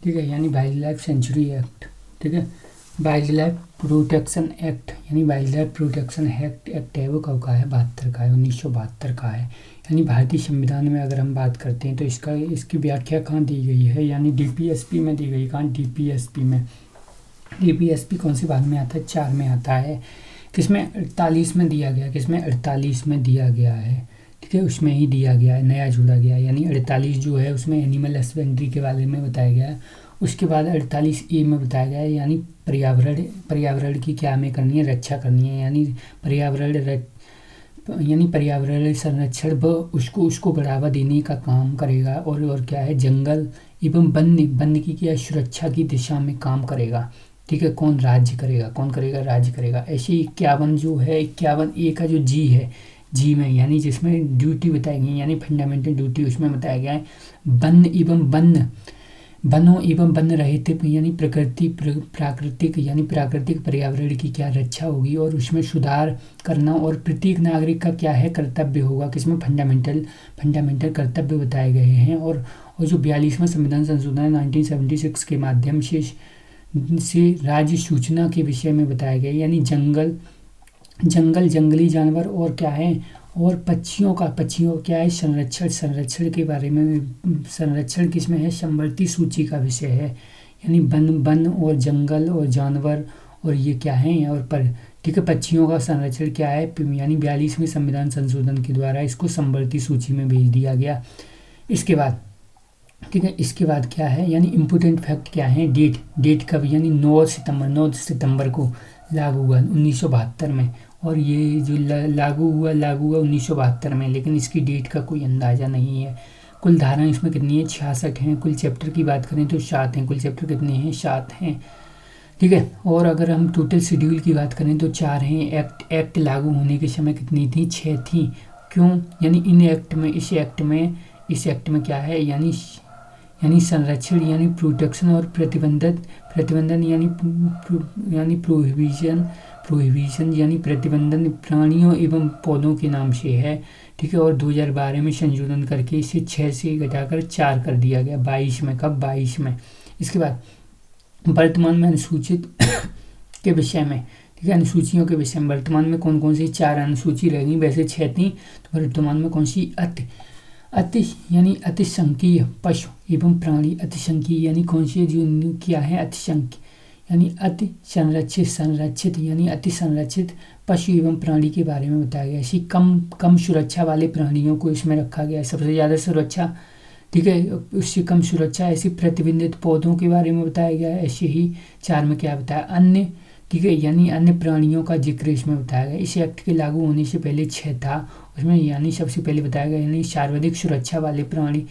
ठीक है, यानी वाइल्ड लाइफ सेंचुरी एक्ट। ठीक है, वाइल्ड लाइफ प्रोटेक्शन एक्ट यानी वाइल्ड लाइफ प्रोटेक्शन एक्ट है वो कब का है, 72 का है, 1972 का है। यानी भारतीय संविधान में अगर हम बात करते हैं तो इसकी व्याख्या कहाँ दी गई है, यानी डीपीएसपी में दी गई। कहाँ, डीपीएसपी में। डीपीएसपी कौन से भाग में आता है, 4 में आता है। किसमें, 48 में दिया गया, किसमें 48 में दिया गया है। ठीक है, उसमें ही दिया गया है, नया जोड़ा गया है। यानी 48 जो है उसमें एनिमल हस्बेंड्री के बारे में बताया गया है। उसके बाद 48A में बताया गया है, यानी पर्यावरण की क्या हमें करनी है, रक्षा करनी है। यानी पर्यावरण संरक्षण व उसको बढ़ावा देने का काम करेगा। और क्या है, जंगल एवं वन्य की क्या सुरक्षा की दिशा में काम करेगा। ठीक है, कौन राज्य करेगा, कौन करेगा, राज्य करेगा। ऐसे 51 जो है, 51A का जो जी है, जी में यानी जिसमें ड्यूटी बताई गई, यानी फंडामेंटल ड्यूटी, उसमें बताया गया है वनों एवं वन रहित यानी प्राकृतिक पर्यावरण की क्या रक्षा होगी और उसमें सुधार करना। और प्रत्येक नागरिक का क्या है, कर्तव्य होगा। किसमें, फंडामेंटल कर्तव्य बताए गए हैं। और जो 42वां संविधान संशोधन है 1976 के माध्यम से राज्य सूचना के विषय में बताया गया। यानी जंगली जानवर और क्या है, और पक्षियों क्या है, संरक्षण के बारे में। संरक्षण किसमें है, समवर्ती सूची का विषय है। यानी वन और जंगल और जानवर और ये क्या है, और पर ठीक है, पक्षियों का संरक्षण क्या है, यानी 42वें संविधान संशोधन के द्वारा इसको समवर्ती सूची में भेज दिया गया। इसके बाद ठीक है, इसके बाद क्या है, यानी इम्पोर्टेंट फैक्ट क्या है, डेट कब, यानी 9 सितंबर को लागू हुआ 1972 में। और ये जो लागू हुआ 1972 में, लेकिन इसकी डेट का कोई अंदाज़ा नहीं है। कुल धाराएं इसमें कितनी है, 66 हैं। कुल चैप्टर की बात करें तो 7 हैं। कुल चैप्टर कितने हैं, 7 हैं। ठीक है, और अगर हम टोटल शेड्यूल की बात करें तो 4 हैं। एक्ट लागू होने के समय कितनी थी, 6 थी। क्यों, यानी इस एक्ट में क्या है, यानी संरक्षण यानी प्रोटेक्शन और प्रतिबंधन यानी प्रोहिबिशन यानी प्रतिबंधन प्राणियों एवं पौधों के नाम से है। ठीक है, और 2012 में संशोधन करके इसे 6 से घटाकर 4 कर दिया गया, 22 में। कब, 22 में। इसके बाद वर्तमान में अनुसूचित के विषय में, ठीक है, अनुसूचियों के विषय में वर्तमान में कौन कौन सी 4 अनुसूची रहेंगी, वैसे 6 थी। तो वर्तमान में कौन सी, अतिसंख्यीय पशु एवं प्राणी। अतिसंख्यीय यानी कौन सी, जो क्या है, अतिसंख्यीय यानी अति संरक्षित यानी अति संरक्षित पशु एवं प्राणी के बारे में बताया गया। इसी कम सुरक्षा वाले प्राणियों को इसमें रखा गया है, सबसे ज़्यादा सुरक्षा। ठीक है, उससे कम सुरक्षा ऐसे प्रतिबंधित पौधों के बारे में बताया गया है। ऐसे ही 4 में क्या बताया, अन्य। ठीक है, यानी अन्य प्राणियों का जिक्र इसमें बताया गया। इस एक्ट के लागू होने से पहले 6 था उसमें, यानी सबसे पहले बताया गया, यानी सर्वाधिक सुरक्षा वाले प्राणी।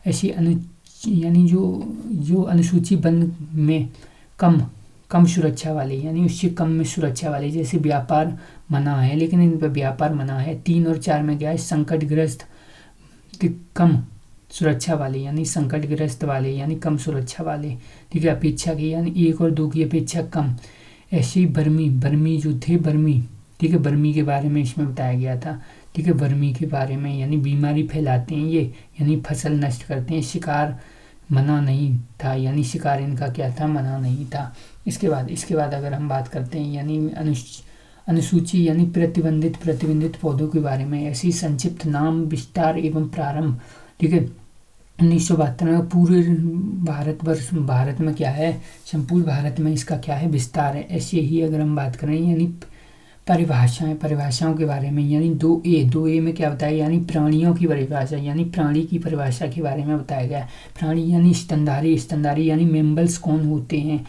ऐसी यानी जो अनुसूची वन में कम सुरक्षा वाले, यानी उससे कम में सुरक्षा वाले, जैसे व्यापार मना है, लेकिन इन पर व्यापार मना है। 3 और 4 में क्या है, संकटग्रस्त कम सुरक्षा वाले, यानी संकटग्रस्त वाले यानी कम सुरक्षा वाले। ठीक है, अपेक्षा की यानी 1 और 2 की अपेक्षा कम। ऐसे ही बर्मी जो थे, बर्मी। ठीक है, बर्मी के बारे में इसमें बताया गया था। ठीक है, बर्मी के बारे में, यानी बीमारी फैलाते हैं ये, यानी फसल नष्ट करते हैं। शिकार मना नहीं था, यानी शिकार इनका क्या था, मना नहीं था। इसके बाद अगर हम बात करते हैं, यानी अनुसूची यानी प्रतिबंधित पौधों के बारे में, ऐसी संक्षिप्त नाम, विस्तार एवं प्रारंभ। ठीक है, 1972 में पूरे भारत में क्या है, संपूर्ण भारत में इसका क्या है, विस्तार है। ऐसे ही अगर हम बात करें, यानी परिभाषाओं के बारे में, यानी 2A में क्या बताया, यानी प्राणियों की परिभाषा, यानी प्राणी की परिभाषा के बारे में बताया गया। प्राणी यानी स्तनधारी यानी मेम्बल्स कौन होते हैं।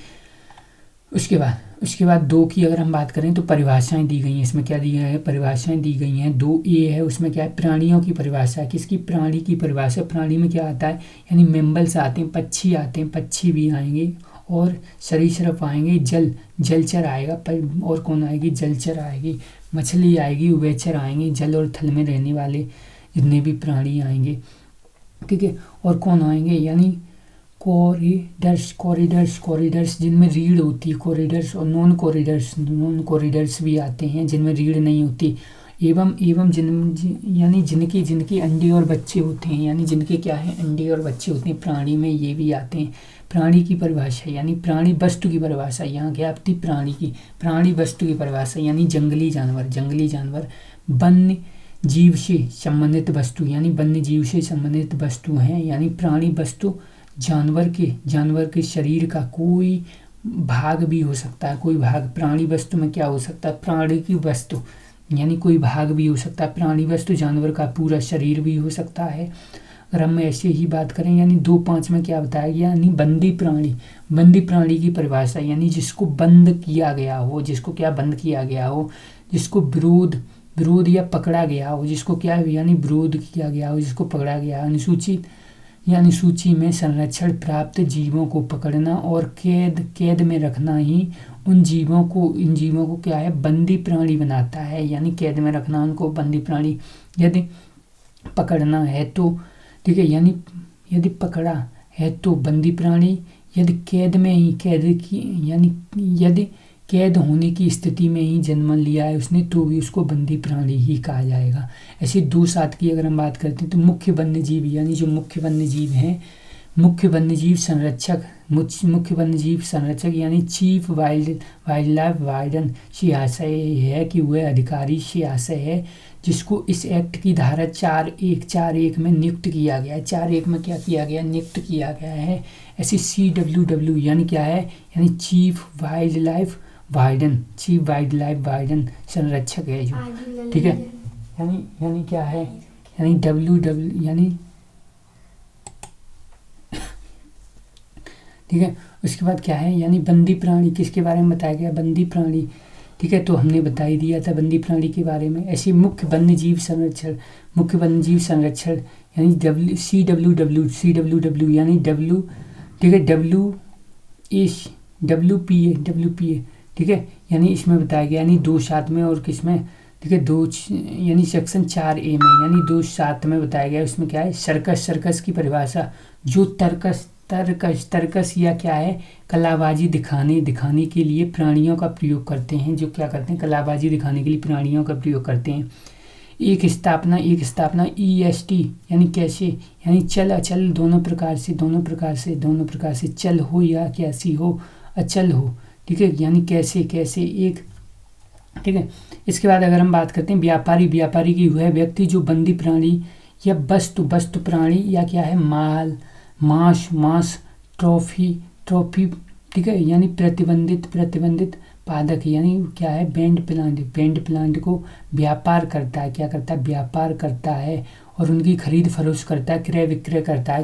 उसके बाद 2 की अगर हम बात करें तो परिभाषाएं दी गई हैं। इसमें क्या दिया है, परिभाषाएं दी गई हैं। 2A है, उसमें क्या है, प्राणियों की परिभाषा। किसकी, प्राणी की परिभाषा। प्राणी में क्या आता है, यानी मेम्बल्स आते हैं, पक्षी आते हैं, पक्षी भी आएंगे, और सरीसृप आएंगे, जलचर आएगा, और कौन आएगी, जलचर आएगी, मछली आएगी, उभयचर आएंगे, जल और थल में रहने वाले जितने भी प्राणी आएंगे। ठीक है, और कौन आएंगे, यानी कॉरिडर्स जिनमें रीढ़ होती है, कॉरिडर्स, और नॉन कॉरिडर्स भी आते हैं जिनमें रीढ़ नहीं होती। एवं यानी जिनके अंडे और बच्चे होते हैं, यानी जिनके क्या है अंडे और बच्चे होते हैं, प्राणी में ये भी आते हैं। प्राणी की परिभाषा यानी प्राणी वस्तु की परिभाषा, यहाँ क्या आती प्राणी वस्तु की परिभाषा यानी जंगली जानवर, वन्य जीव से संबंधित वस्तु यानी वन्य जीव से संबंधित वस्तु हैं, यानी प्राणी वस्तु जानवर के शरीर का कोई भाग भी हो सकता है, कोई भाग प्राणी वस्तु में क्या हो सकता है, प्राणी की वस्तु यानी कोई भाग भी हो सकता है, प्राणी वस्तु जानवर का पूरा शरीर भी हो सकता है। अगर हम ऐसे ही बात करें यानी 2.5 में क्या बताया गया, यानी बंदी प्राणी की परिभाषा यानी जिसको बंद किया गया हो, जिसको क्या बंद किया गया हो, जिसको विरोध या पकड़ा गया हो, जिसको क्या यानी विरोध किया गया हो, जिसको पकड़ा गया, अनुसूचित यानी सूची में संरक्षण प्राप्त जीवों को पकड़ना और कैद में रखना ही इन जीवों को क्या है बंदी प्राणी बनाता है, यानी कैद में रखना उनको बंदी प्राणी। यदि पकड़ना है तो ठीक है, यानी यदि पकड़ा है तो बंदी प्राणी, यदि कैद होने की स्थिति में ही जन्म लिया है उसने तो भी उसको बंदी प्राणी ही कहा जाएगा। ऐसे 2.7 की अगर हम बात करते हैं तो मुख्य वन्यजीव यानी जो मुख्य वन्यजीव हैं, मुख्य वन्यजीव संरक्षक यानी चीफ वाइल्ड लाइफ वार्डन से आशय है कि वह अधिकारी से आशय है जिसको इस एक्ट की धारा 4.1 में नियुक्त किया गया है। 4.1 में क्या किया गया, नियुक्त किया गया है। ऐसे CWW यानी क्या है, यानी चीफ वाइल्ड लाइफ वार्डन संरक्षक है जो, ठीक है, यानी क्या है, यानी WW यानी ठीक है। उसके बाद क्या है, यानी बंदी प्राणी किसके बारे में बताया गया, बंदी प्राणी, ठीक है, तो हमने बता ही दिया था बंदी प्राणी के बारे में। ऐसे मुख्य वन्यजीव संरक्षण यानी CWW यानी W, ठीक है, WPA, ठीक है, यानी इसमें बताया गया यानी 2.7 में और किसमें, ठीक है, यानी सेक्शन 4A में यानी 2.7 में बताया गया। उसमें क्या है, सर्कस की परिभाषा, जो तर्कस या क्या है कलाबाजी दिखाने के लिए प्राणियों का प्रयोग करते हैं, जो क्या करते हैं कलाबाजी दिखाने के लिए प्राणियों का प्रयोग करते हैं। एक स्थापना EST यानी कैसे, यानी चल अचल दोनों प्रकार से चल हो या कैसी हो, अचल हो, ठीक है, यानी कैसे एक, ठीक है। इसके बाद अगर हम बात करते हैं व्यापारी की वह व्यक्ति जो बंदी प्राणी या वस्तु प्राणी या क्या है मांस ट्रॉफी, ठीक है, यानी प्रतिबंधित पादक यानी क्या है बैंड प्लांट को व्यापार करता है, क्या करता है व्यापार करता है और उनकी खरीद फरोख्त करता है, क्रय विक्रय करता है,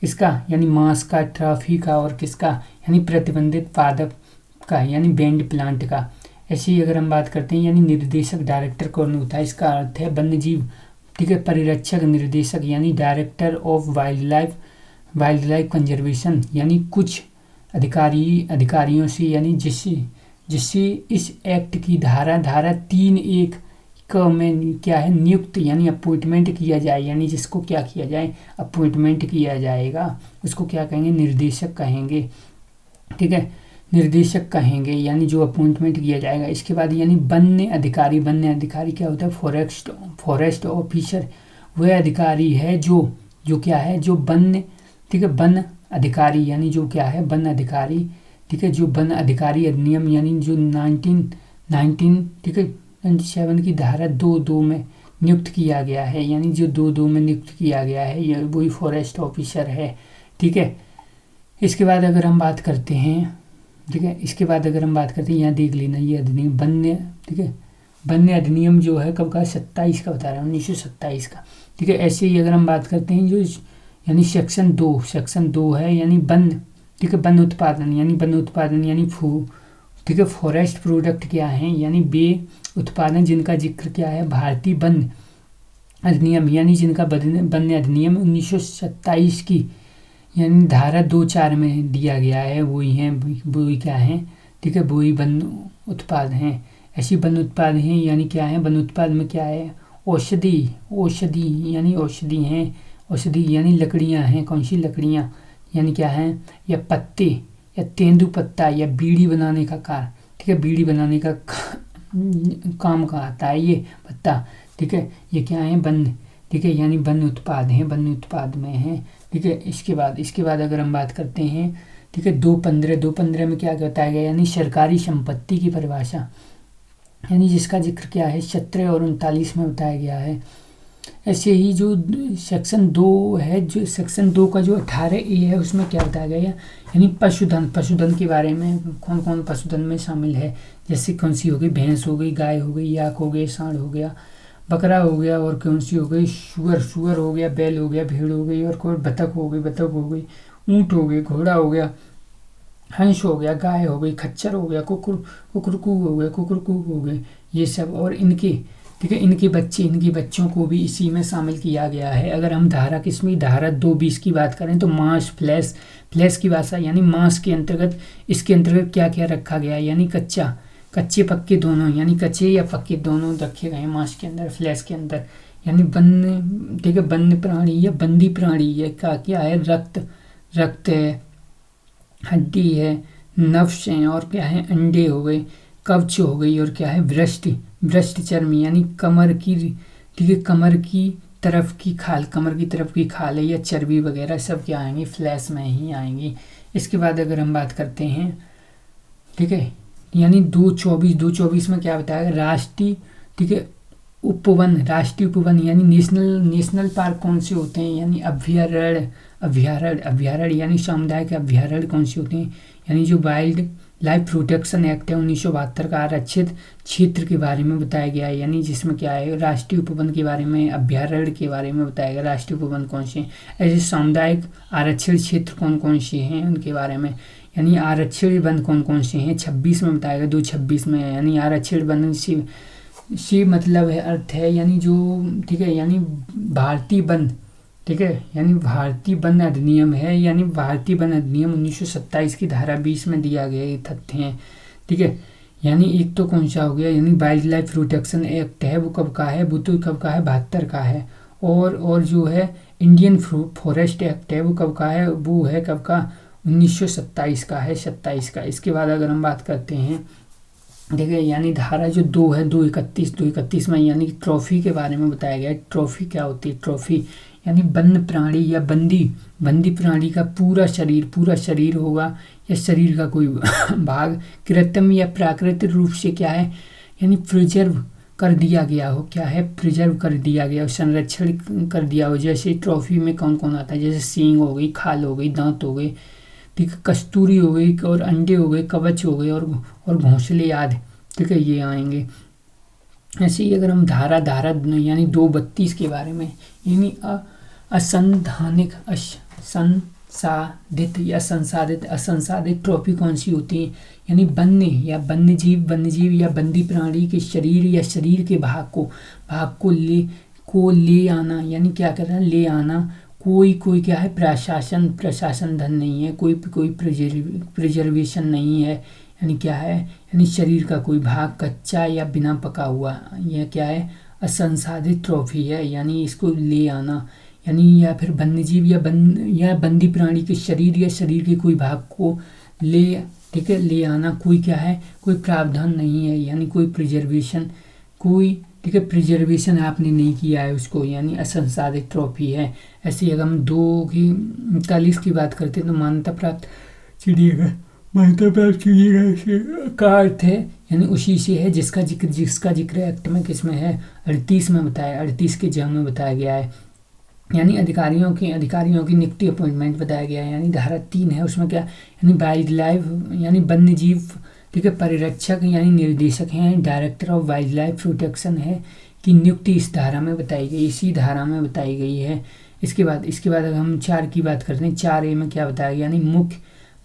किसका यानी मांस का, ट्रॉफी का और किसका यानी प्रतिबंधित पादप का यानी बैंड प्लांट का। ऐसे ही अगर हम बात करते हैं यानी निर्देशक डायरेक्टर कौन होता है, इसका अर्थ है वन्यजीव, ठीक है, परिरक्षक निर्देशक यानी director of wild life conservation, यानी कुछ अधिकारियों से यानी जिससे इस एक्ट की धारा 3.1 में क्या है नियुक्त यानी अपॉइंटमेंट किया जाए, यानी जिसको क्या किया जाए अपॉइंटमेंट किया जाएगा उसको क्या कहेंगे निर्देशक कहेंगे, ठीक है, निर्देशक कहेंगे यानी जो अपॉइंटमेंट किया जाएगा। इसके बाद यानी वन्य अधिकारी क्या होता है फॉरेस्ट ऑफिसर, वह अधिकारी है जो क्या है जो वन्य, ठीक है, वन अधिकारी यानी जो क्या है वन अधिकारी, ठीक है, जो वन अधिकारी अधिनियम यानी जो 19 ठीक है 97 की धारा 2.2 में नियुक्त किया गया है, यानी जो 2.2 में नियुक्त किया गया है ये वही फॉरेस्ट ऑफिसर है, ठीक है। इसके बाद अगर हम बात करते हैं, ठीक है, यहाँ देख लेना ये अधिनियम वन्य, ठीक है, वन्य अधिनियम जो है कब का 27 का बता रहा है 1927 का, ठीक है। ऐसे ही अगर हम बात करते हैं जो यानी सेक्शन 2 है यानी वन, ठीक है, वन उत्पादन यानी ठीक है, फॉरेस्ट प्रोडक्ट क्या है यानी वे उत्पादन जिनका जिक्र क्या है भारतीय वन अधिनियम यानी जिनका वन्य अधिनियम 1927 की यानी धारा 2.4 में दिया गया है वही क्या है, ठीक है, वही वन उत्पाद हैं। ऐसी वन उत्पाद हैं यानी क्या है वन उत्पाद में क्या है औषधि यानी औषधि हैं, औषधि यानी लकड़ियां हैं, कौन सी लकड़ियां यानी क्या है या पत्ते या तेंदुपत्ता या बीड़ी बनाने का कार्य, ठीक है, बीड़ी बनाने का काम का आता है ये पत्ता, ठीक है। ये क्या है, वन्य, ठीक है, यानी वन्य उत्पाद हैं, वन्य उत्पाद में है, ठीक है। इसके बाद अगर हम बात करते हैं, ठीक है, 2.15 में क्या बताया गया, यानी सरकारी संपत्ति की परिभाषा, यानी जिसका जिक्र क्या है 17 और 39 में बताया गया है। ऐसे ही जो सेक्शन 2 है, जो सेक्शन 2 का जो 18A है, उसमें क्या बताया गया, यानी पशुधन, पशुधन के बारे में कौन कौन पशुधन में शामिल है, जैसे कौन सी हो गई, भैंस हो गई, गाय हो गई, याक हो गई, सांड हो गया, बकरा हो गया, और कौन सी हो गई, सुअर हो गया, बैल हो गया, भेड़ हो गई, और कोई बतख हो गई, ऊँट हो गई, घोड़ा हो गया, हंस हो गया, गाय हो गई, खच्चर हो गया, कुकुरकू हो गए, ये सब, और इनके, ठीक है, इनके बच्चों को भी इसी में शामिल किया गया है। अगर हम धारा 220 की बात करें तो मांस, फ्लैश की भाषा, यानी मांस के अंतर्गत, इसके अंतर्गत क्या क्या रखा गया है, यानी कच्चे पक्के दोनों, यानी कच्चे या पक्के दोनों रखे गए हैं मांस के अंदर, फ्लैश के अंदर। यानी वन्य, ठीक है, वन्य प्राणी या बंदी प्राणी, ये क्या है, रक्त है, हड्डी है, नफ्स है, और क्या है, अंडे हो गए, कवच हो गई, और क्या है, वृष्ट चर्मी, यानी कमर की, ठीक है, कमर की तरफ की खाल है, या चर्बी वगैरह सब क्या आएंगी, फ्लैश में ही आएंगी। इसके बाद अगर हम बात करते हैं, ठीक है, यानी 224 में क्या बताया, राष्ट्रीय, ठीक है, राष्ट्रीय उपवन, यानी नेशनल पार्क कौन से होते हैं, यानी अभ्यारण्य, यानी सामुदायिक अभ्यारण्य कौन से होते हैं, यानी जो वाइल्ड लाइफ प्रोटेक्शन एक्ट है 1972 का आरक्षित क्षेत्र के बारे में बताया गया है, यानी जिसमें क्या है, राष्ट्रीय उपवन के बारे में, अभ्यारण्य के बारे में बताया गया, राष्ट्रीय उपवन कौन से हैं, ऐसे सामुदायिक आरक्षित क्षेत्र कौन कौन से हैं उनके बारे में, यानी आरक्षित वन कौन कौन से हैं, 26 में बताया गया, 226 में, यानी आरक्षित वन से मतलब है, अर्थ है, यानी जो, ठीक है, यानी भारतीय वन, ठीक है, यानी भारतीय वन अधिनियम है, यानी भारतीय वन अधिनियम 1927 की धारा 20 में दिया गया ये तथ्य हैं, ठीक है। यानी एक तो कौन सा हो गया, यानी वाइल्ड लाइफ प्रोटेक्शन एक्ट है, वो कब का है, वो तो कब का है, 72 का है, और जो है इंडियन फॉरेस्ट एक्ट है, वो कब का है, वो है कब का, 1927 का है, 27 का। इसके बाद अगर हम बात करते हैं, ठीक है, यानी धारा जो 2 है, 231 में, यानी ट्रॉफी के बारे में बताया गया है। ट्रॉफी क्या होती है, ट्रॉफी यानी वन्य प्राणी या बंदी प्राणी का पूरा शरीर होगा, या शरीर का कोई भाग कृत्रिम या प्राकृतिक रूप से क्या है, यानी प्रिजर्व कर दिया गया हो, क्या है, प्रिजर्व कर दिया गया हो, संरक्षण कर दिया हो। जैसे ट्रॉफी में कौन कौन आता है, जैसे सींग हो गई, खाल हो गई, दांत हो गए, ठीक है, कस्तूरी हो गई, और अंडे हो गए, कवच हो गए, और घोंसले आदि, ठीक है, ये आएंगे। ऐसे ही अगर हम धारा यानी 232 के बारे में, यानी असंधानिक, असंसाधित ट्रॉफी कौन सी होती है, यानी वन्यजीव या बंदी प्राणी के शरीर के भाग को ले आना, यानी क्या करना, ले आना। कोई क्या है, प्रशासन धन नहीं है, कोई प्रिजर्वेशन नहीं है, यानी क्या है, यानी शरीर का कोई भाग कच्चा या बिना पका हुआ, यह क्या है, असंसाधित ट्रॉफी है, यानी इसको ले आना, यानी या फिर वन्यजीव या बंदी प्राणी के शरीर के कोई भाग को ठीक है, ले आना। कोई क्या है, कोई प्रावधान नहीं है, यानी कोई प्रिजर्वेशन, ठीक है, प्रिजर्वेशन आपने नहीं किया है उसको, यानी असंसाधित ट्रॉफी है। ऐसे ही अगर हम 2:39 की बात करते हैं तो मान्यता प्राप्त चिड़ियाघर का अर्थ है, यानी उसी से है जिसका जिक्र एक्ट में किसमें है, 38 में बताया, 38 के जम में बताया गया है। यानी अधिकारियों की नियुक्ति अपॉइंटमेंट बताया गया है। यानी धारा 3 है, उसमें क्या, यानी वाइल्ड लाइफ यानी वन्य जीव, ठीक है, परिरक्षक यानी निर्देशक हैं, director of wild life protection है की नियुक्ति इस धारा में बताई गई, इसी धारा में बताई गई है। इसके बाद अगर हम 4 की बात करते हैं, 4A में क्या बताया गया, यानी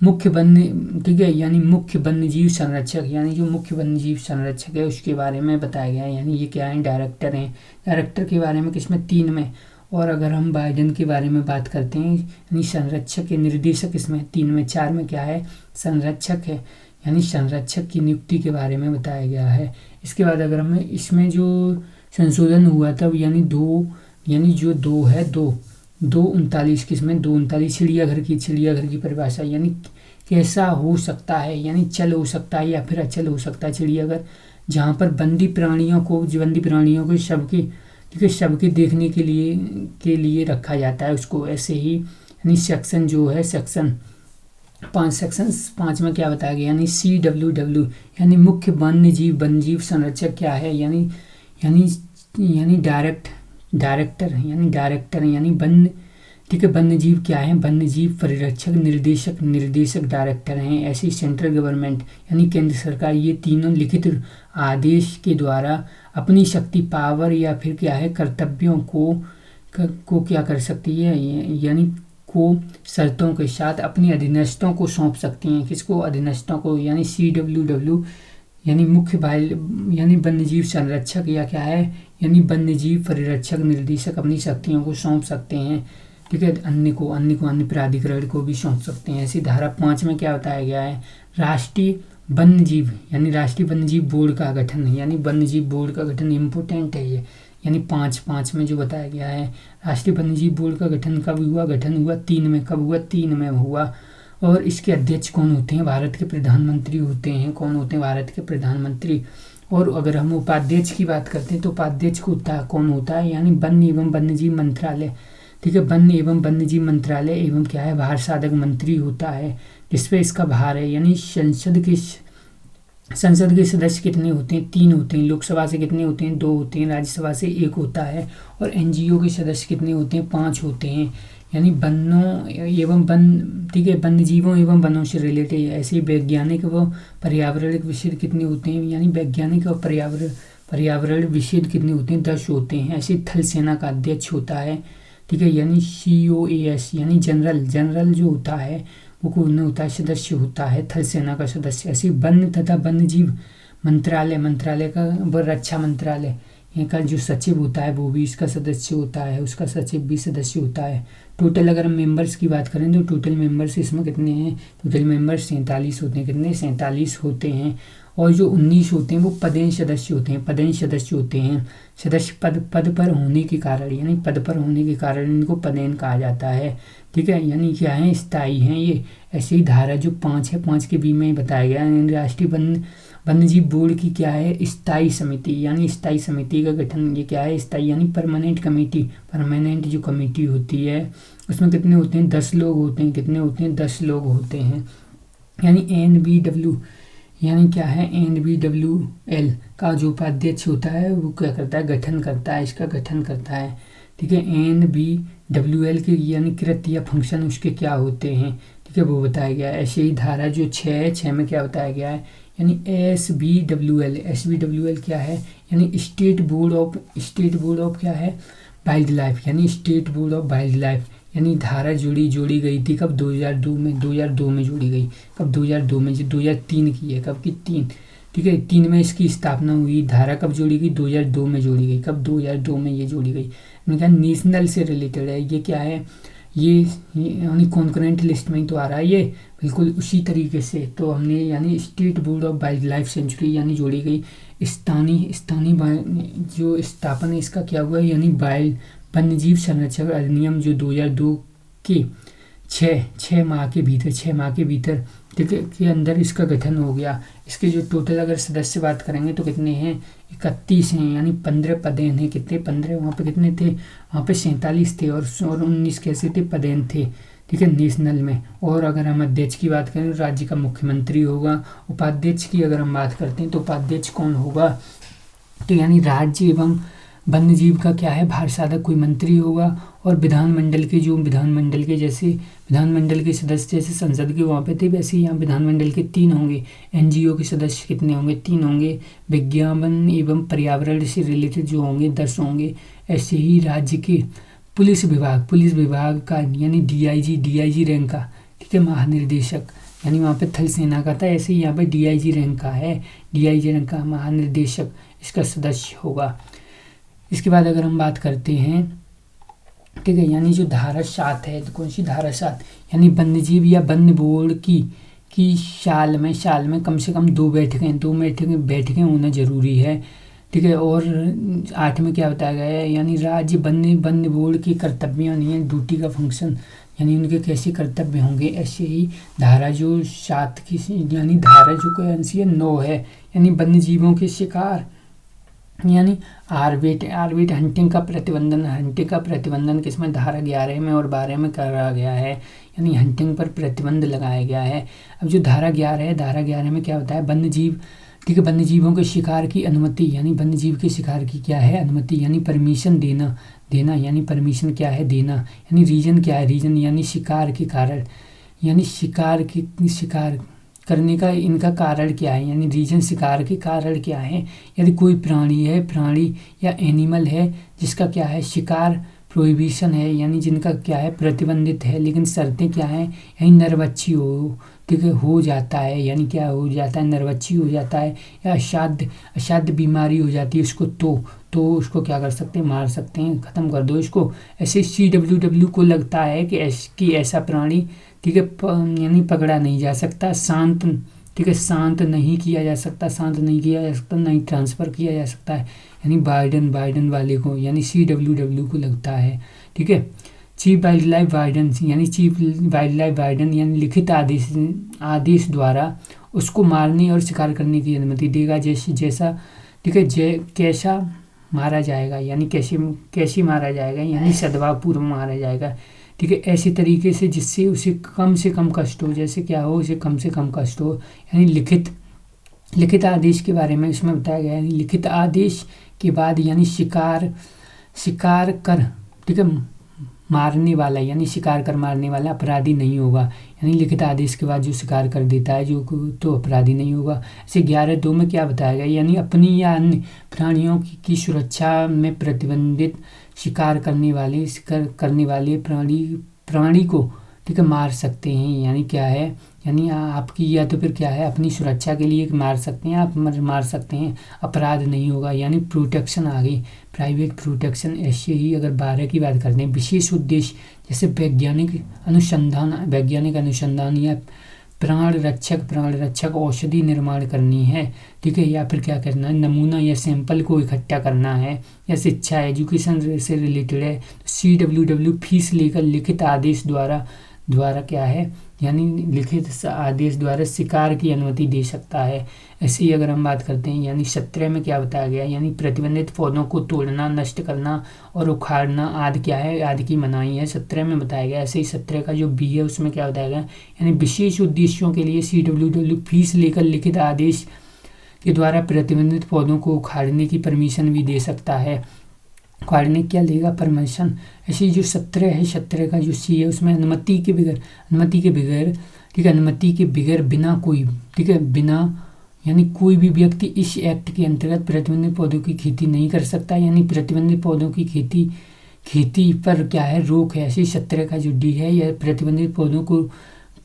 मुख्य वन्य, ठीक है, यानी मुख्य वन्यजीव संरक्षक, यानी जो मुख्य वन्यजीव संरक्षक है उसके बारे में बताया गया है। यानी ये क्या है, डायरेक्टर हैं। डायरेक्टर के बारे में किसमें, 3 में। और अगर हम बाइडन के बारे में बात करते हैं, यानी संरक्षक के निर्देशक इसमें 3 में। 4 में क्या है, संरक्षक है, यानी संरक्षक की नियुक्ति के बारे में बताया गया है। इसके बाद अगर हमें इसमें जो संशोधन हुआ था, यानी 2 है, 2:39 किसमें, 2:39 चिड़ियाघर की परिभाषा, यानी कैसा हो सकता है, यानी चल हो सकता है या फिर अचल हो सकता है चिड़ियाघर, जहाँ पर बंदी प्राणियों को शव के, ठीक है, शव के देखने के लिए रखा जाता है उसको। ऐसे ही यानी सेक्शन जो है सेक्शन 5 में क्या बताया गया, यानी CWW यानी मुख्य वन्यजीव संरक्षक क्या है, यानी डायरेक्टर यानी वन्य, ठीक है, वन्यजीव क्या है, वन्यजीव परिरक्षक निर्देशक डायरेक्टर हैं। ऐसी सेंट्रल गवर्नमेंट यानी केंद्र सरकार ये तीनों लिखित आदेश के द्वारा अपनी शक्ति, पावर या फिर क्या है कर्तव्यों को क्या कर सकती है, यानी को शर्तों के साथ अपने अधीनस्थों को सौंप सकती हैं। किसको, अधीनस्थों को, यानी CWW यानी मुख्य यानी वन्यजीव संरक्षक या क्या है, यानी वन्यजीव परिरक्षक निर्देशक अपनी शक्तियों को सौंप सकते हैं, ठीक है, अन्य प्राधिकरण को भी सौंप सकते हैं। ऐसी धारा 5 में क्या बताया गया है, राष्ट्रीय वन्यजीव बोर्ड का गठन, यानी वन्यजीव बोर्ड का गठन इम्पोर्टेंट है ये, यानी 5 में जो बताया गया है। राष्ट्रीय वन्यजीव बोर्ड का गठन कब हुआ, 3 में। कब हुआ, 3 में हुआ। और इसके अध्यक्ष कौन होते हैं, भारत के प्रधानमंत्री होते हैं। कौन होते हैं, भारत के प्रधानमंत्री। और अगर हम उपाध्यक्ष की बात करते हैं तो उपाध्यक्ष कौन होता है, यानी वन एवं वन्यजीव मंत्रालय, ठीक है, वन एवं वन्यजीव मंत्रालय एवं क्या है भार साधक मंत्री होता है, जिसपे इसका भार है। यानी संसद के सदस्य कितने होते हैं, 3 होते हैं। लोकसभा से कितने होते हैं, 2 होते हैं। राज्यसभा से 1 होता है। और NGO के सदस्य कितने होते हैं, 5 होते हैं। यानी ठीक है, वन्यजीवों एवं वनों से रिलेटेड ऐसे वैज्ञानिक व पर्यावरणिक विषय कितने होते हैं, यानी वैज्ञानिक और पर्यावरण विषय कितने होते हैं, 10 होते हैं। ऐसे थल सेना का अध्यक्ष होता है, ठीक है, यानी COAS यानी जनरल जो होता है वो कौन होता है, सदस्य होता है थल सेना का सदस्य। ऐसे वन तथा वन्यजीव मंत्रालय का व रक्षा मंत्रालय का जो सचिव होता है वो भी इसका सदस्य होता है, उसका सचिव भी सदस्य होता है। टोटल अगर हम मेंबर्स की बात करें तो टोटल मेंबर्स इसमें कितने हैं, टोटल मेंबर्स 47 होते हैं। कितने, 47 होते हैं। और जो 19 होते हैं वो पदेन सदस्य होते हैं। सदस्य पद पर होने के कारण, यानी पद पर होने के कारण इनको पदेन कहा जाता है, ठीक है, यानी क्या है, स्थायी हैं ये। ऐसे ही धारा जो 5 है, 5 के बी में बताया गया है, राष्ट्रीय वन्यजीव बोर्ड की क्या है, स्थायी समिति, यानी स्थायी समिति का गठन, ये क्या है, स्थायी यानी परमानेंट कमेटी, परमानेंट जो कमेटी होती है उसमें कितने होते हैं, 10 लोग होते हैं। कितने होते हैं, 10 लोग होते हैं। यानी NBW यानी क्या है, NBWL का जो उपाध्यक्ष होता है वो क्या करता है, गठन करता है, इसका गठन करता है, ठीक है। NBWL के यानी कृत्य या फंक्शन उसके क्या होते हैं, ठीक है, वो बताया गया है। ऐसे ही धारा जो 6 में क्या बताया गया है, यानी SBWL क्या है, यानी स्टेट बोर्ड ऑफ क्या है, वाइल्ड लाइफ, यानी state board of wild life. यानी धारा जोड़ी गई थी कब, 2002 में जोड़ी गई। कब, 2002 में, 2003 की है, कब की, 3, ठीक है, 3 में इसकी स्थापना हुई। धारा कब जोड़ी गई, 2002 में जोड़ी गई। कब, 2002 में ये जोड़ी गई। मैंने कहा नेशनल से रिलेटेड है ये, क्या है ये यानी कॉन्करेंट लिस्ट में ही तो आ रहा है ये, बिल्कुल उसी तरीके से। तो हमने यानी state board of wild life sanctuary यानी जोड़ी गई। स्थानीय जो स्थापना इसका क्या हुआ, यानी वन्यजीव संरक्षण अधिनियम जो 2002 के 6 माह के भीतर ठीक है के अंदर इसका गठन हो गया। इसके जो टोटल अगर सदस्य बात करेंगे तो कितने हैं, 31 हैं, यानी 15 पदेन हैं। कितने, 15। वहाँ पे कितने थे, वहाँ पे 47 थे और 19 कैसे थे, पदेन थे, ठीक है, नेशनल में। और अगर हम अध्यक्ष की बात करें तो राज्य का मुख्यमंत्री होगा। उपाध्यक्ष की अगर हम बात करते हैं तो उपाध्यक्ष कौन होगा, तो यानी राज्य एवं वन्यजीव का क्या है, भार साधक कोई मंत्री होगा। और विधानमंडल के सदस्य जैसे संसद के वहाँ पे थे वैसे ही यहाँ विधानमंडल के 3 होंगे। NGO के सदस्य कितने होंगे, 3 होंगे। विज्ञापन एवं पर्यावरण से रिलेटेड जो होंगे 10 होंगे। ऐसे ही राज्य के पुलिस विभाग का यानी DIG रैंक का, ठीक है, महानिर्देशक, यानी वहाँ पे थल सेना का था, ऐसे ही यहाँ पे DIG रैंक का है, DIG रैंक का महानिर्देशक इसका सदस्य होगा। इसके बाद अगर हम बात करते हैं, ठीक है, यानी जो धारा 7 है, तो कौन सी धारा 7, यानी वन्यजीव या वन्य बोर्ड की साल में कम से कम 2 बैठकें होना जरूरी है, ठीक है। और 8 में क्या बताया गया है, यानी राज्य वन्य बोर्ड के कर्तव्य नहीं है, ड्यूटी का फंक्शन, यानी उनके कैसे कर्तव्य होंगे। ऐसे ही धारा जो 7 की यानी धारा जो कौन सी है 9 है, यानी वन्य जीवों के शिकार यानी आर्बिट हंटिंग का प्रतिबंधन किसमें धारा 11 में और 12 में करा गया है, यानी हंटिंग पर प्रतिबंध लगाया गया है। अब जो धारा 11 है, धारा 11 में क्या होता है, वन्य जीव ठीक है, वन्य जीवों के शिकार की अनुमति, यानी वन्य जीव के शिकार की क्या है अनुमति, यानी परमिशन देना यानी परमिशन क्या है देना, यानी रीजन क्या है, रीजन यानी शिकार के कारण, यानी शिकार करने का इनका कारण क्या है, यानी रीजन शिकार के कारण क्या है। यदि कोई प्राणी या एनिमल है जिसका क्या है शिकार प्रोहिबिशन है, यानी जिनका क्या है प्रतिबंधित है, लेकिन शर्तें क्या हैं, यानी नरभक्षी हो ठीक है हो जाता है, यानी क्या हो जाता है नरभक्षी हो जाता है, या असाध्य बीमारी हो जाती है उसको, तो उसको क्या कर सकते हैं मार सकते हैं, ख़त्म कर दो इसको। ऐसे CWW को लगता है कि ऐसा प्राणी ठीक है यानी पकड़ा नहीं जा सकता, शांत ठीक है शांत नहीं किया जा सकता, नहीं ट्रांसफ़र किया जा सकता है, यानी बाइडन वाले को यानी CWW को लगता है ठीक है। चीफ वाइल्ड लाइफ वार्डन यानी लिखित आदेश द्वारा उसको मारने और शिकार करने की अनुमति देगा, जैसा ठीक है कैसा मारा जाएगा, यानी कैसे मारा जाएगा, यानी सद्भावपूर्व मारा जाएगा ठीक है, ऐसे तरीके से जिससे उसे कम से कम कष्ट हो, जैसे क्या हो उसे कम से कम कष्ट हो, यानी लिखित आदेश के बारे में इसमें बताया गया है। लिखित आदेश के बाद यानी शिकार कर ठीक है मारने वाला, यानी शिकार कर मारने वाला अपराधी नहीं होगा, यानी लिखित आदेश के बाद जो शिकार कर देता है जो तो अपराधी नहीं होगा। ऐसे 11(2) में क्या बताया गया, यानी अपनी या अन्य प्राणियों की सुरक्षा में प्रतिबंधित शिकार करने वाले प्राणी को ठीक है मार सकते हैं, यानी क्या है, यानी आपकी या तो फिर क्या है अपनी सुरक्षा के लिए मार सकते हैं, आप मार सकते हैं, अपराध नहीं होगा, यानी प्रोटेक्शन आ गई, प्राइवेट प्रोटेक्शन। ऐसे ही अगर 12 की बात करते हैं, विशेष उद्देश्य जैसे वैज्ञानिक अनुसंधान या प्राण रक्षक औषधि निर्माण करनी है ठीक है, या फिर क्या करना है नमूना या सैंपल को इकट्ठा करना है, या शिक्षा एजुकेशन से रिलेटेड है, CWW फीस लेकर लिखित आदेश द्वारा क्या है, यानी लिखित आदेश द्वारा शिकार की अनुमति दे सकता है। ऐसे ही अगर हम बात करते हैं, यानी 17 में क्या बताया गया, यानी प्रतिबंधित पौधों को तोड़ना, नष्ट करना और उखाड़ना आदि क्या है, आदि की मनाही है, 17 में बताया गया। ऐसे ही 17 का जो B है उसमें क्या बताया गया, यानी विशेष उद्देश्यों के लिए CWW फीस लेकर लिखित आदेश के द्वारा प्रतिबंधित पौधों को उखाड़ने की परमिशन भी दे सकता है। उखाड़ने क्या लेगा परमिशन। ऐसे जो 17 का जो C है उसमें अनुमति के बगैर बिना कोई ठीक है बिना यानी कोई भी व्यक्ति इस एक्ट के अंतर्गत प्रतिबंधित पौधों की खेती नहीं कर सकता, यानी प्रतिबंधित पौधों की खेती पर क्या है रोक है। ऐसे 17 का जो D है यह प्रतिबंधित पौधों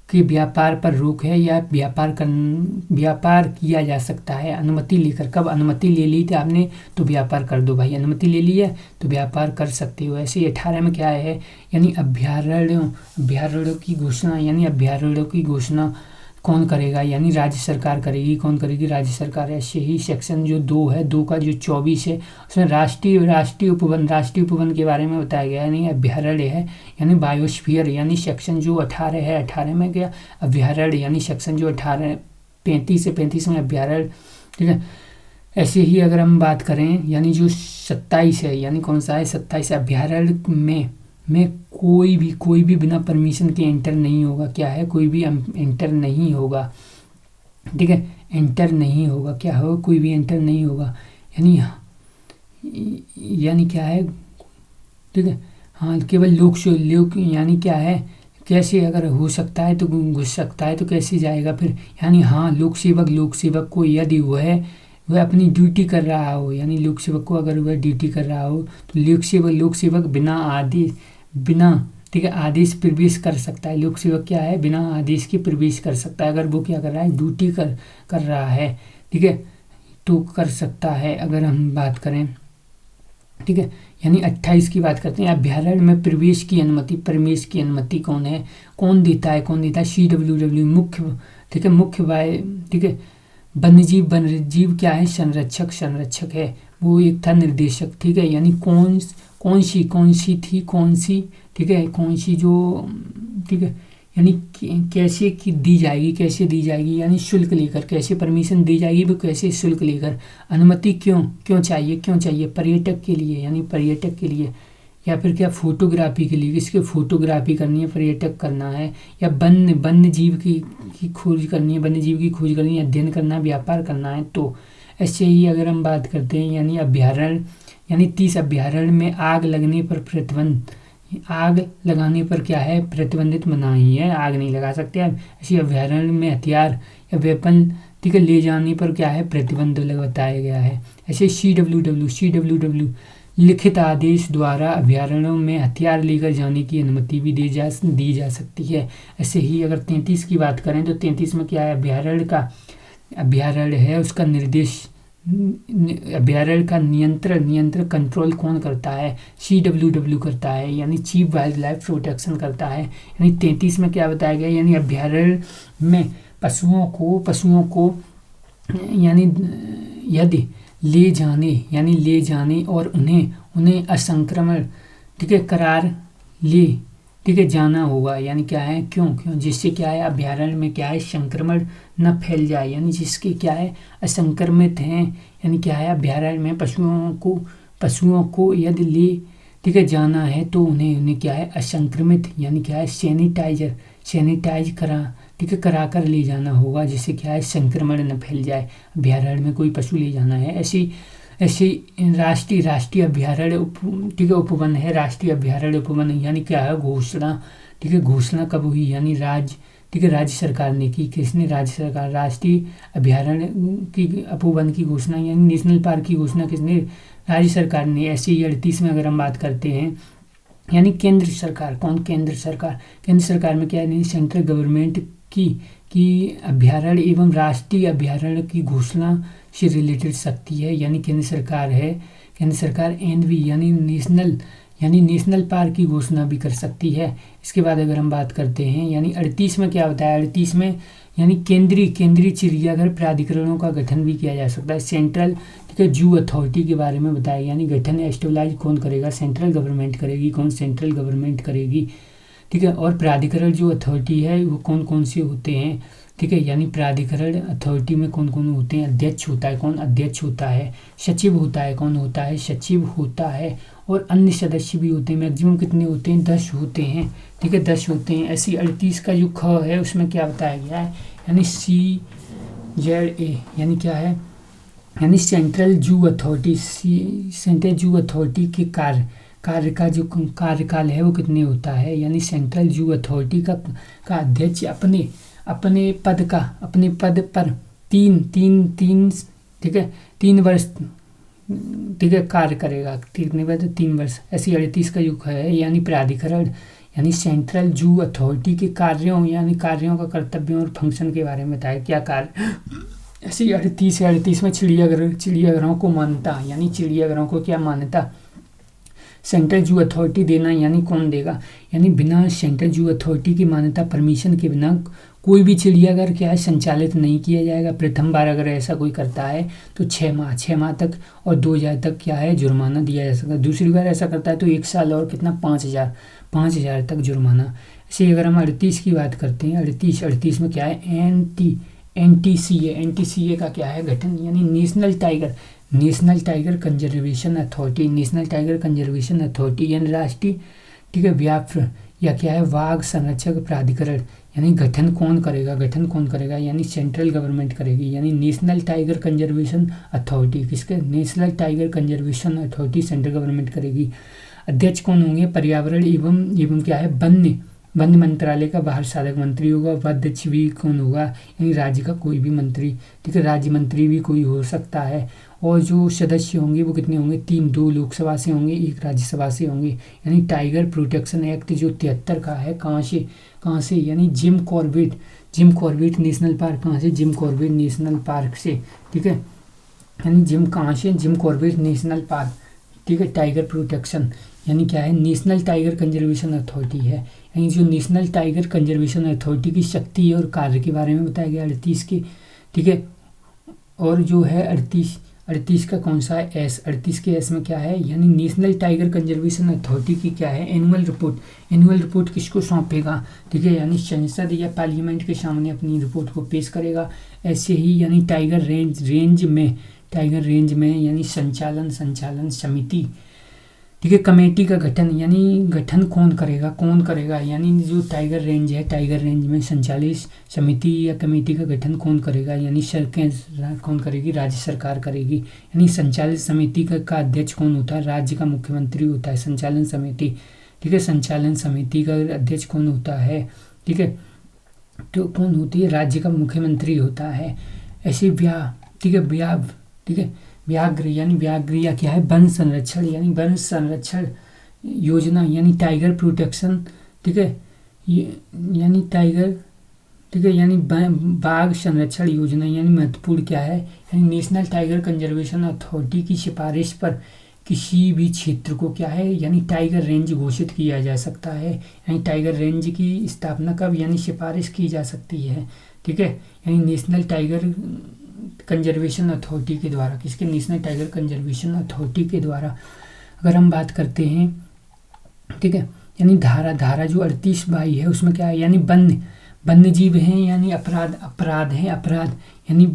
के व्यापार पर रोक है, या व्यापार किया जा सकता है अनुमति लेकर। कब अनुमति ले ली थी आपने तो व्यापार कर दो भाई, अनुमति ले ली है तो व्यापार कर सकते हो। ऐसे 18 में क्या है, यानी अभ्यारण्यों की घोषणा, यानी अभ्यारण्यों की घोषणा कौन करेगा, यानी राज्य सरकार करेगी। कौन करेगी, राज्य सरकार। ऐसे ही सेक्शन जो 2 है, 2 का जो 24 है उसमें राष्ट्रीय उपवन के बारे में बताया गया है, यानी अभ्यारण्य है, यानी बायोस्फीयर। यानी सेक्शन जो 18 है, 18 में क्या अभ्यारण्य, यानी सेक्शन जो 35 से 35 में अभ्यारण्य ठीक है। ऐसे ही अगर हम बात करें, यानी जो 27 है, यानी कौन सा है 27 अभ्यारण्य में कोई भी बिना परमिशन के एंटर नहीं होगा। क्या है, कोई भी एंटर नहीं होगा ठीक है, एंटर नहीं होगा। क्या होगा, कोई भी एंटर नहीं होगा, यानी क्या है ठीक है। हाँ, केवल लोग यानी क्या है, कैसे अगर हो सकता है तो घुस सकता है तो कैसे जाएगा फिर, यानी हाँ लोक सेवक को यदि वह अपनी ड्यूटी कर रहा हो, यानी लोक सेवक को अगर वह ड्यूटी कर रहा हो तो लोक सेवक बिना ठीक है आदेश प्रवेश कर सकता है। लोक सेवक क्या है, बिना आदेश के प्रवेश कर सकता है, अगर वो क्या कर रहा है ड्यूटी कर रहा है ठीक है तो कर सकता है। अगर हम बात करें ठीक है, यानी 28 की बात करते हैं, अभ्यारण्य में प्रवेश की अनुमति कौन देता है CWW मुख्य ठीक है, ठीक है। वन्यजीव क्या है, संरक्षक है, वो एक था निर्देशक ठीक है। यानी कौन सी ठीक है, कौन सी जो, ठीक है, यानी कैसे की दी जाएगी, कैसे दी जाएगी, यानी शुल्क लेकर, कैसे परमिशन दी जाएगी वो कैसे शुल्क लेकर, अनुमति क्यों क्यों चाहिए पर्यटक के लिए, यानी पर्यटक के लिए, या फिर क्या फोटोग्राफी के लिए, किसके फोटोग्राफी करनी है, पर्यटक करना है, या वन्य जीव की खोज करनी है, वन्य जीव की खोज करनी है, अध्ययन करना है, व्यापार करना है। तो ऐसे ही अगर हम बात करते हैं, यानी अभ्यारण्य, यानी 30 अभ्यारण्य में आग लगने पर प्रतिबंध, आग लगाने पर क्या है, प्रतिबंधित मनाही है, आग नहीं लगा सकते आप। ऐसी अभ्यारण्य में हथियार या वेपन, ठीक है, ले जाने पर क्या है, प्रतिबंध बताया गया है। ऐसे CWW लिखित आदेश द्वारा अभ्यारण्यों में हथियार लेकर जाने की अनुमति भी दी जा सकती है। ऐसे ही अगर 33 की बात करें तो 33 में क्या है, अभ्यारण्य है उसका निर्देश, अभ्यारण्य का नियंत्रण कंट्रोल कौन करता है, CWW करता है, यानी चीफ वाइल्ड लाइफ प्रोटेक्शन करता है। यानी 33 में क्या बताया गया, यानी अभ्यारण्य में पशुओं को यानी यदि ले जाने और उन्हें असंक्रमण, ठीक है, करार ले, ठीक है, जाना होगा। यानी क्या है, क्यों जिससे क्या है, अभ्यारण्य में क्या है, संक्रमण न फैल जाए, यानी जिसके क्या है, असंक्रमित हैं, यानी क्या है, अभ्यारण्य में पशुओं को यदि ले, ठीक है, जाना है तो उन्हें क्या है, असंक्रमित, यानी क्या है, सैनिटाइज करा कर ले जाना होगा, जिससे क्या है, संक्रमण न फैल जाए। अभ्यारण्य में कोई पशु ले जाना है। ऐसी राष्ट्रीय अभ्यारण्य ठीक है, उपवन है, राष्ट्रीय अभ्यारण्य उपवन, यानी क्या है, घोषणा, ठीक है, घोषणा कब हुई, यानी राज्य सरकार ने की, किसने, राज्य सरकार। राष्ट्रीय अभ्यारण्य की उपवन की घोषणा, यानी नेशनल पार्क की घोषणा किसने, राज्य सरकार ने। ऐसे ही 38 में अगर हम बात करते हैं, यानी केंद्र सरकार, केंद्र सरकार में क्या है, सेंट्रल गवर्नमेंट की अभ्यारण्य एवं राष्ट्रीय अभ्यारण्य की घोषणा से रिलेटेड शक्ति है, यानी केंद्र सरकार NV यानी नेशनल पार्क की घोषणा भी कर सकती है। इसके बाद अगर हम बात करते हैं, यानी 38 में क्या बताया, 38 में यानी केंद्रीय चिड़ियाघर प्राधिकरणों का गठन भी किया जा सकता है। सेंट्रल, ठीक है, जू अथॉरिटी के बारे में बताया, यानी गठन एस्टेब्लाइज कौन करेगा, सेंट्रल गवर्नमेंट करेगी, सेंट्रल गवर्नमेंट करेगी, ठीक है। और प्राधिकरण जो अथॉरिटी है वो कौन से होते हैं, ठीक है, यानी प्राधिकरण अथॉरिटी में कौन होते हैं, अध्यक्ष होता है, अध्यक्ष होता है, सचिव होता है, सचिव होता है, और अन्य सदस्य भी होते हैं। मैक्सिमम कितने होते हैं, 10 होते हैं, ठीक है, 10 होते हैं। ऐसी 38 का जो ख है उसमें क्या बताया गया है, यानी CZA, यानी क्या है, यानी सेंट्रल जू अथॉरिटी के कार्य का जो कार्यकाल है वो कितने होता है, यानी सेंट्रल जू अथॉरिटी का अध्यक्ष अपने पद पर तीन ठीक है, 3 वर्ष, ठीक है, कार्य करेगा, 3 वर्ष। ऐसी 38 का युग है, यानी प्राधिकरण, यानी सेंट्रल जू अथॉरिटी के कार्यों का कर्तव्यों और फंक्शन के बारे में बताया, क्या कार्य। ऐसी 38 में चिड़ियाघरों को मान्यता, यानी चिड़ियाघरों को क्या मान्यता, सेंट्रल जू अथॉरिटी देना, यानी कौन देगा, यानी बिना सेंट्रल जू अथॉरिटी की मान्यता, परमिशन के बिना कोई भी चिड़ियाघर क्या है, संचालित नहीं किया जाएगा। प्रथम बार अगर ऐसा कोई करता है तो 6 माह तक और 2000 तक क्या है, जुर्माना दिया जा सकता है। दूसरी बार ऐसा करता है तो 1 साल और कितना, 5000 तक जुर्माना। ऐसे अगर हम 38 की बात करते हैं, 38 में क्या है, NTCA का क्या है, गठन, यानी नेशनल टाइगर कंजर्वेशन अथॉरिटी, यानी राष्ट्रीय, ठीक है, व्याघ्र या क्या है, बाघ संरक्षक प्राधिकरण, यानी गठन कौन करेगा, यानी सेंट्रल गवर्नमेंट करेगी, यानी नेशनल टाइगर कंजर्वेशन अथॉरिटी, किसके, national tiger conservation authority central government करेगी। अध्यक्ष कौन होंगे, पर्यावरण एवं क्या है, वन मंत्रालय का बाहर साधक मंत्री होगा। उपाध्यक्ष भी कौन होगा, यानी राज्य का कोई भी मंत्री, ठीक है, राज्य मंत्री भी कोई हो सकता है। और जो सदस्य होंगे वो कितने होंगे, 3, 2 लोकसभा से होंगे, 1 राज्यसभा से होंगे। यानी टाइगर प्रोटेक्शन एक्ट जो 73 का है, कहाँ से, यानी जिम कॉर्बेट नेशनल पार्क, कहाँ से, जिम कॉर्बेट नेशनल पार्क से, ठीक है, यानी जिम कॉर्बेट नेशनल पार्क, ठीक है। टाइगर प्रोटेक्शन यानी क्या है, नेशनल टाइगर कंजर्वेशन अथॉरिटी है, यानी जो नेशनल टाइगर कंजर्वेशन अथॉरिटी की शक्ति और कार्य के बारे में बताया गया 38 के, ठीक है। और जो है 38 का कौन सा है, एस। 38 के एस में क्या है, यानी नेशनल टाइगर कंजर्वेशन अथॉरिटी की क्या है, एनुअल रिपोर्ट। एनुअल रिपोर्ट किसको सौंपेगा, ठीक है, यानी संसद या पार्लियामेंट के सामने अपनी रिपोर्ट को पेश करेगा। ऐसे ही यानी टाइगर रेंज में यानी संचालन समिति, ठीक है, कमेटी का गठन, यानी गठन कौन करेगा, यानी जो टाइगर रेंज है, टाइगर रेंज में संचालित समिति या कमेटी का गठन कौन करेगा, यानी सरकार कौन करेगी, राज्य सरकार करेगी। यानी संचालित समिति का अध्यक्ष कौन होता है, राज्य का मुख्यमंत्री होता है संचालन समिति, ठीक है। संचालन समिति का अध्यक्ष कौन होता है, ठीक है, तो कौन होती है, राज्य का मुख्यमंत्री होता है। ऐसे ठीक है, व्याघ्र यानी व्याघ्र क्या है, वन संरक्षण यानी वन संरक्षण योजना, यानी टाइगर प्रोटेक्शन, ठीक है, यानी टाइगर, ठीक है, यानी बाघ संरक्षण योजना, यानी महत्वपूर्ण क्या है, यानी नेशनल टाइगर कंजर्वेशन अथॉरिटी की सिफारिश पर किसी भी क्षेत्र को क्या है, यानी टाइगर रेंज घोषित किया जा सकता है। यानी टाइगर रेंज की स्थापना कब, यानी सिफारिश की जा सकती है, ठीक है, यानी नेशनल टाइगर कंजर्वेशन अथॉरिटी के द्वारा, किसके, नेशनल टाइगर कंजर्वेशन अथॉरिटी के द्वारा। अगर हम बात करते हैं, ठीक है, यानी धारा जो 38(22) है उसमें क्या है, यानी वन्य जीव हैं, यानी अपराध यानी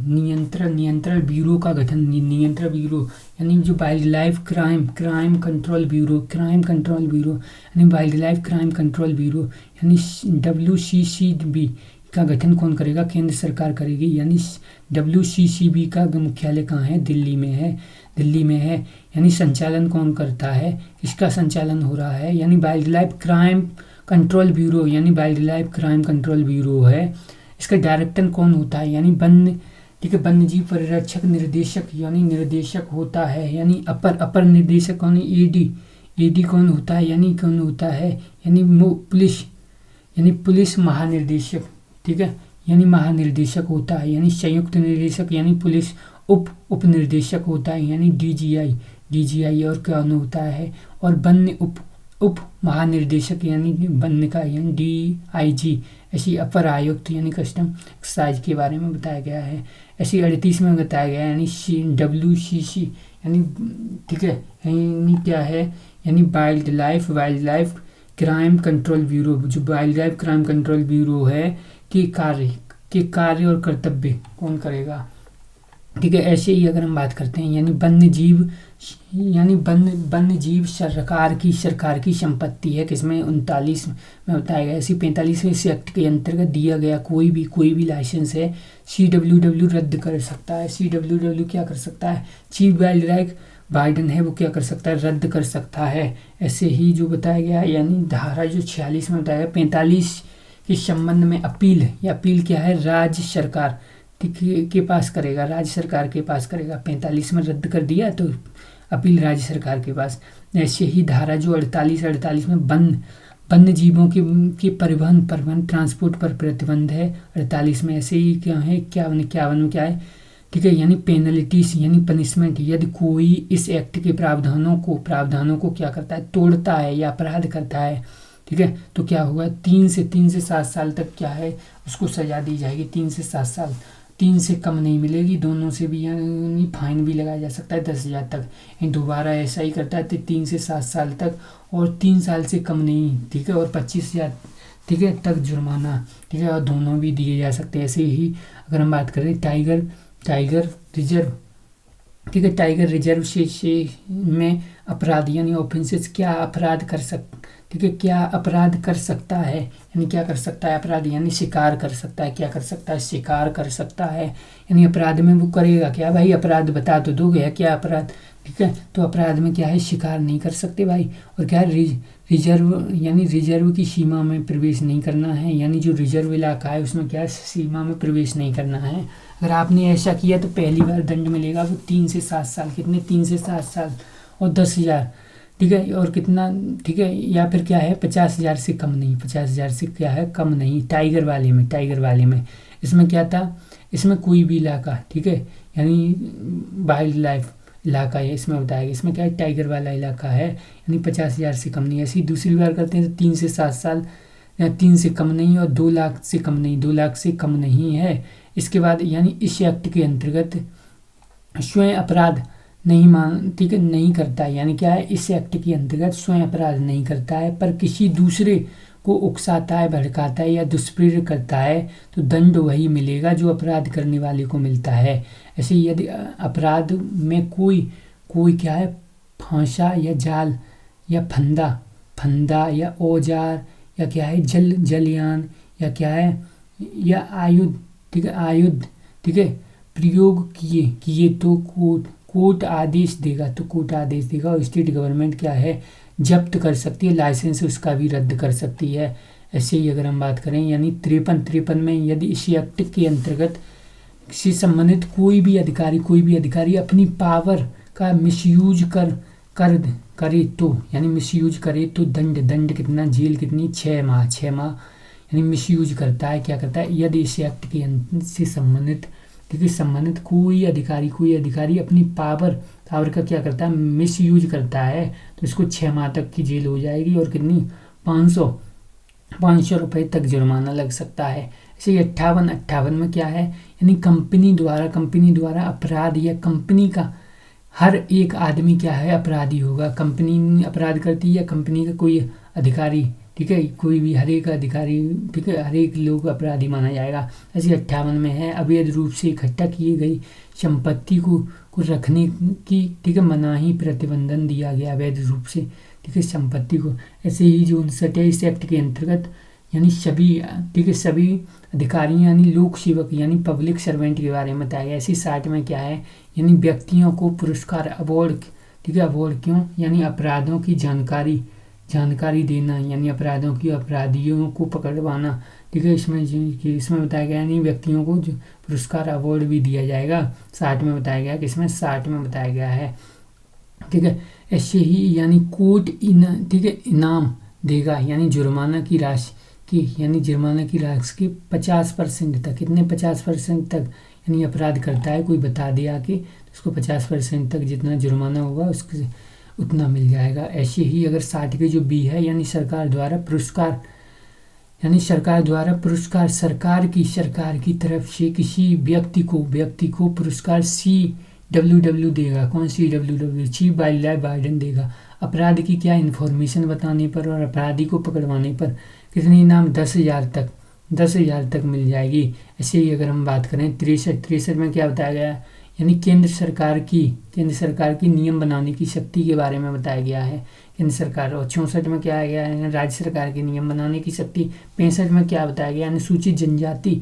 नियंत्रण ब्यूरो का गठन, नियंत्रण ब्यूरो, यानी जो Wildlife Crime Control Bureau, यानी wild life Crime Control Bureau, यानी WCCB का गठन कौन करेगा, केंद्र सरकार करेगी। यानी WCCB का मुख्यालय कहाँ है, दिल्ली में है। यानी संचालन कौन करता है, किसका संचालन हो रहा है, यानी wild life Crime Control Bureau, यानी wild life Crime Control Bureau है। इसका डायरेक्टर कौन होता है, यानी ठीक है, वन्यजीव परिरक्षक निर्देशक, यानी निर्देशक होता है। यानी अपर निर्देशक कौन, AD कौन होता है, यानी पुलिस महानिर्देशक, ठीक है, यानी महानिर्देशक होता है। यानी संयुक्त निर्देशक, यानी पुलिस उप निर्देशक होता है, यानी DGI और क्या होता है, और वन्य उप महानिर्देशक, यानी वन्य का, यानी DIG। ऐसी अपर आयुक्त, यानी कस्टम एक्साइज के बारे में बताया गया है। ऐसी 38 में बताया गया है, यानी WCC, यानी ठीक है, यानी क्या है, यानी wild life Crime Control Bureau, जो Wildlife Crime Control Bureau है के कार्य और कर्तव्य कौन करेगा, ठीक है। ऐसे ही अगर हम बात करते हैं, यानी वन्य जीव सरकार की संपत्ति है, किसमें 39 में बताया गया। ऐसी 45वें इस एक्ट के अंतर्गत दिया गया कोई भी लाइसेंस है CWW रद्द कर सकता है। CWW क्या कर सकता है, चीफ वाइल्ड लाइफ वार्डन है, वो क्या कर सकता है, रद्द कर सकता है। ऐसे ही जो बताया गया, यानी धारा जो 46 में बताया गया, 45 के संबंध में अपील क्या है, राज्य सरकार के पास करेगा, राज्य सरकार के पास करेगा। 45 में रद्द कर दिया तो अपील राज्य सरकार के पास। ऐसे ही धारा जो 48 में वन्य जीवों के परिवहन ट्रांसपोर्ट पर प्रतिबंध है 48 में। ऐसे ही क्या है, 51 में क्या है, ठीक है, यानी पेनल्टीज, यानी पनिशमेंट, यदि कोई इस एक्ट के प्रावधानों को क्या करता है, तोड़ता है या अपराध करता है, ठीक है, तो क्या होगा, 3 से 7 साल तक क्या है, उसको सजा दी जाएगी। 3 से 7 साल, 3 से कम नहीं मिलेगी, दोनों से भी, यानी फाइन भी लगाया जा सकता है 10,000 तक। दोबारा ऐसा ही करता है तो 3 से 7 साल तक, और 3 साल से कम नहीं, ठीक है, और 25,000, ठीक है, तक जुर्माना, ठीक है, और दोनों भी दिए जा सकते हैं। ऐसे ही अगर हम बात करें टाइगर रिजर्व, ठीक है, टाइगर रिजर्व से में अपराध, यानी ऑफेंसेस, क्या अपराध कर सकता है, यानी क्या कर सकता है अपराध, यानी शिकार कर सकता है, क्या कर सकता है, शिकार कर सकता है। यानी अपराध में वो करेगा क्या भाई, अपराध बता तो दोगे क्या अपराध, ठीक है, तो अपराध में क्या है, शिकार नहीं कर सकते भाई। और क्या है, रिजर्व, यानी रिजर्व की सीमा में प्रवेश नहीं करना है, यानी जो रिजर्व इलाका है उसमें क्या है, सीमा में प्रवेश नहीं करना है। अगर आपने ऐसा किया तो पहली बार दंड मिलेगा वो 3 से 7 साल, कितने, 3 से 7 साल और 10,000, ठीक है, और कितना, ठीक है, या फिर क्या है, 50,000 से कम नहीं, 50,000 से क्या है, कम नहीं। टाइगर वाले में इसमें क्या था, इसमें कोई भी इलाका, ठीक है, यानी वाइल्ड लाइफ इलाका है, इसमें बताया गया, इसमें क्या है, टाइगर वाला इलाका है, यानी 50,000 से कम नहीं। ऐसी दूसरी बार करते हैं तो 3 से 7 साल, या 3 से कम नहीं, और 2 लाख से कम नहीं, 2 लाख से कम नहीं है। इसके बाद यानी इस एक्ट के अंतर्गत स्वयं अपराध नहीं मान ठीक है नहीं करता है, यानी क्या है इस एक्ट के अंतर्गत स्वयं अपराध नहीं करता है पर किसी दूसरे को उकसाता है, भड़काता है या दुष्प्रेरित करता है तो दंड वही मिलेगा जो अपराध करने वाले को मिलता है। ऐसे यदि अपराध में कोई कोई क्या है फांसा या जाल या फंदा फंदा या औजार या क्या है जलयान या क्या है या आयुध ठीक है आयुध ठीक है प्रयोग किए किए तो कोर्ट आदेश देगा, तो कोर्ट आदेश देगा और स्टेट गवर्नमेंट क्या है जब्त कर सकती है, लाइसेंस उसका भी रद्द कर सकती है। ऐसे ही अगर हम बात करें यानी 53 में यदि इस एक्ट के अंतर्गत से संबंधित कोई भी अधिकारी अपनी पावर का मिसयूज कर करे तो यानी मिसयूज करे तो दंड कितना, जेल कितनी 6 माह 6 माह यानी मिसयूज करता है क्या करता है यदि इस एक्ट के से संबंधित ठीक है संबंधित कोई अधिकारी अपनी पावर का क्या करता है मिसयूज करता है तो इसको 6 माह तक की जेल हो जाएगी और कितनी 500 रुपये तक जुर्माना लग सकता है। ऐसे 58 में क्या है यानी कंपनी द्वारा अपराध या कंपनी का हर एक आदमी क्या है अपराधी होगा, कंपनी अपराध करती है या कंपनी का कोई अधिकारी ठीक है कोई भी हर एक अधिकारी ठीक है हर एक लोग अपराधी माना जाएगा। ऐसे 58 में है अवैध रूप से इकट्ठा की गई संपत्ति को रखने की ठीक है मनाही प्रतिबंधन दिया गया अवैध रूप से ठीक है संपत्ति को। ऐसे ही जो 59 है इस एक्ट के अंतर्गत यानी सभी ठीक है सभी अधिकारी यानी लोक सेवक यानी पब्लिक सर्वेंट के बारे में बताया गया। ऐसी 60 में क्या है यानी व्यक्तियों को पुरस्कार अवार्ड ठीक है अवार्ड क्यों यानी अपराधों की जानकारी देना यानी अपराधियों को पकड़वाना ठीक है इसमें बताया गया यानी व्यक्तियों को जो पुरस्कार अवार्ड भी दिया जाएगा। 60 में बताया गया कि इसमें 60 में बताया गया है ठीक है। ऐसे ही यानी कोर्ट ठीक है इनाम देगा यानी जुर्माना की राशि की 50% तक कितने 50% तक यानी अपराध करता है कोई बता दिया कि उसको 50% तक जितना जुर्माना होगा उसके उतना मिल जाएगा। ऐसे ही अगर 60 के जो बी है यानी सरकार द्वारा पुरस्कार सरकार की तरफ से किसी व्यक्ति को पुरस्कार CWW देगा। कौन CWW chief wild life warden देगा। अपराध की क्या इन्फॉर्मेशन बताने पर और अपराधी को पकड़वाने पर कितने इनाम 10,000 तक मिल जाएगी। ऐसे ही अगर हम बात करें 63 में क्या बताया गया यानी केंद्र सरकार की नियम बनाने की शक्ति के बारे में बताया गया है केंद्र सरकार। और 64 में क्या आ गया है राज्य सरकार की नियम बनाने की शक्ति। 65 में क्या बताया गया अनुसूचित जनजाति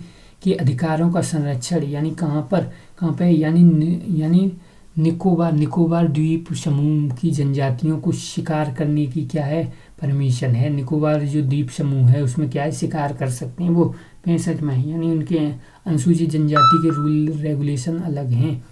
के अधिकारों का संरक्षण यानी कहाँ पे यानी निकोबार द्वीप समूह की जनजातियों को शिकार करने की क्या है परमिशन है। निकोबार जो द्वीप समूह है उसमें क्या है शिकार कर सकते हैं वो 65 में यानी उनके अनुसूचित जनजाति के रूल रेगुलेशन अलग हैं।